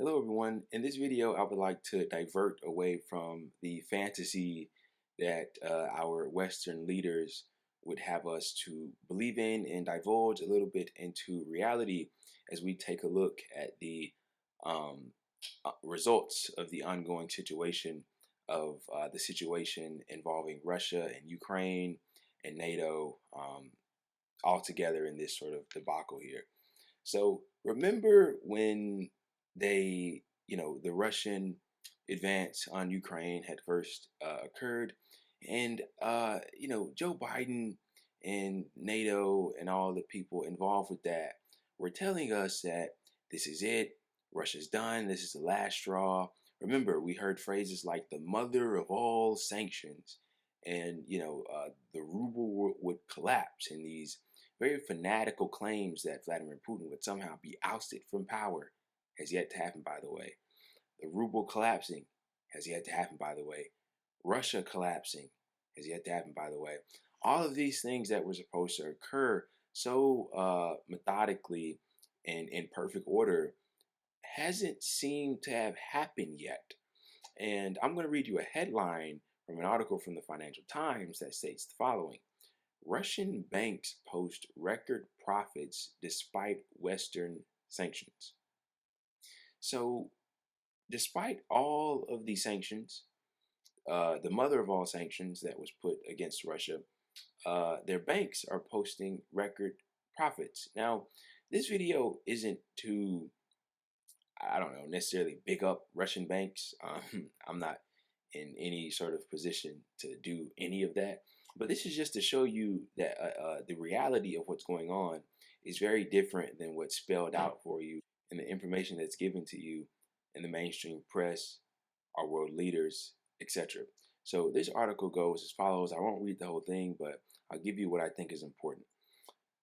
Hello everyone. In this video, I would like to divert away from the fantasy that our Western leaders would have us to believe in and divulge a little bit into reality as we take a look at the um, results of the ongoing situation of the situation involving Russia and Ukraine and NATO all together in this sort of debacle here. So remember when the Russian advance on Ukraine had first occurred, and Joe Biden and NATO and all the people involved with that were telling us that this is it, Russia's done, this is the last straw. Remember, we heard phrases like the mother of all sanctions, and the ruble would collapse, and these very fanatical claims that Vladimir Putin would somehow be ousted from power has yet to happen, by the way. The ruble collapsing has yet to happen, by the way. Russia collapsing has yet to happen, by the way. All of these things that were supposed to occur so methodically and in perfect order hasn't seemed to have happened yet. And I'm going to read you a headline from an article from the Financial Times that states the following: Russian banks post record profits despite Western sanctions. So, despite all of the sanctions, the mother of all sanctions that was put against Russia, their banks are posting record profits. Now, this video isn't to, I don't know, necessarily big up Russian banks. I'm not in any sort of position to do any of that. But this is just to show you that the reality of what's going on is very different than what's spelled out for you and the information that's given to you in the mainstream press, our world leaders, etc. So this article goes as follows. I won't read the whole thing, but I'll give you what I think is important.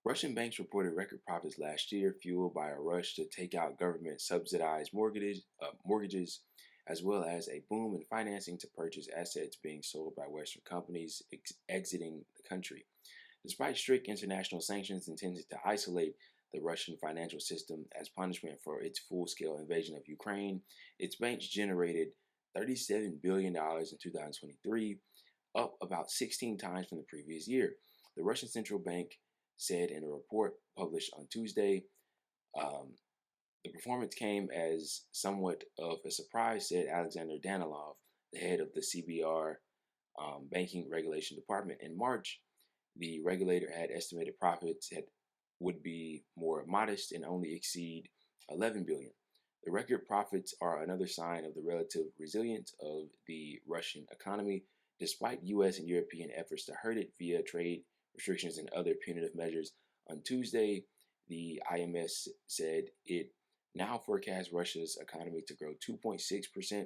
Russian banks reported record profits last year, fueled by a rush to take out government-subsidized mortgages, as well as a boom in financing to purchase assets being sold by Western companies exiting the country. Despite strict international sanctions intended to isolate the Russian financial system as punishment for its full-scale invasion of Ukraine, its banks generated $37 billion in 2023, up about 16 times from the previous year. The Russian Central Bank said in a report published on Tuesday. The performance came as somewhat of a surprise, said Alexander Danilov, the head of the CBR Banking Regulation Department. In March, the regulator had estimated profits would be more modest and only exceed 11 billion. The record profits are another sign of the relative resilience of the Russian economy, despite U.S. and European efforts to hurt it via trade restrictions and other punitive measures. On Tuesday, the IMS said it now forecasts Russia's economy to grow 2.6%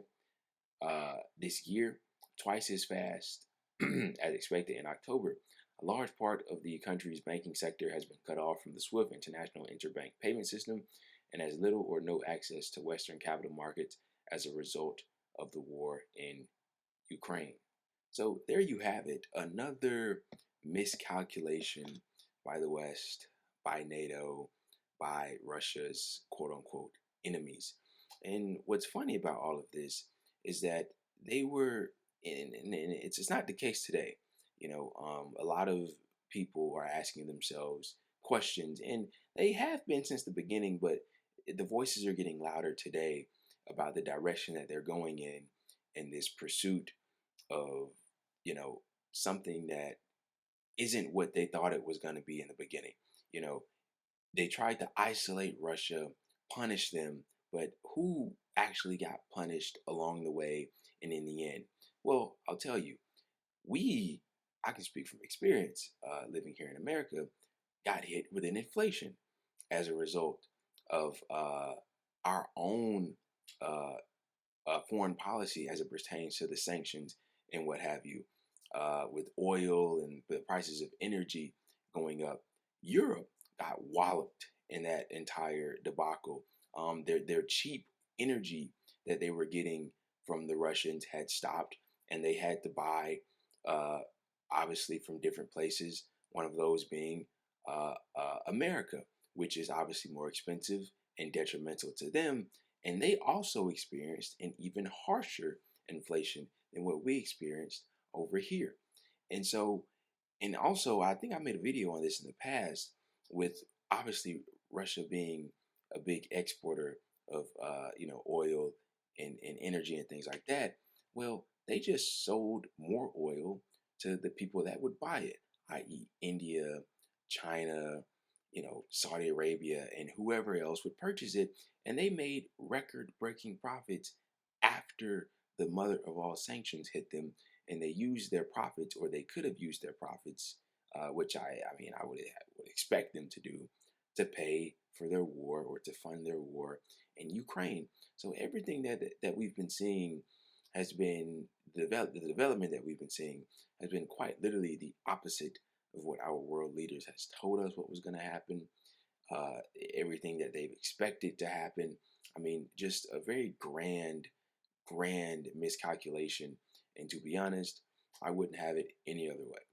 this year, twice as fast as expected in October. A large part of the country's banking sector has been cut off from the SWIFT international interbank payment system and has little or no access to Western capital markets as a result of the war in Ukraine. So there you have it, another miscalculation by the West, by NATO, by Russia's quote unquote enemies. And what's funny about all of this is that they were, and it's not the case today. A lot of people are asking themselves questions, and they have been since the beginning, but the voices are getting louder today about the direction that they're going in this pursuit of, something that isn't what they thought it was going to be in the beginning. You know, they tried to isolate Russia, punish them, but who actually got punished along the way and in the end? Well, I'll tell you, I can speak from experience living here in America, got hit with an inflation as a result of our own foreign policy as it pertains to the sanctions and what have you, with oil and the prices of energy going up. Europe got walloped in that entire debacle. Their cheap energy that they were getting from the Russians had stopped, and they had to buy, obviously, from different places. One of those being America, which is obviously more expensive and detrimental to them, And they also experienced an even harsher inflation than what we experienced over here. And so, and also, I think I made a video on this in the past with obviously Russia being a big exporter of, oil and energy and things like that. Well, they just sold more oil to the people that would buy it, i.e., India, China, Saudi Arabia, and whoever else would purchase it. And they made record breaking profits after the mother of all sanctions hit them, and they used their profits, or they could have used their profits, which I would expect them to do, to pay for their war or to fund their war in Ukraine. So everything that we've been seeing has been the development that we've been seeing has been quite literally the opposite of what our world leaders has told us what was going to happen. Uh, Everything that they've expected to happen. I mean, just a very grand miscalculation. And to be honest, I wouldn't have it any other way.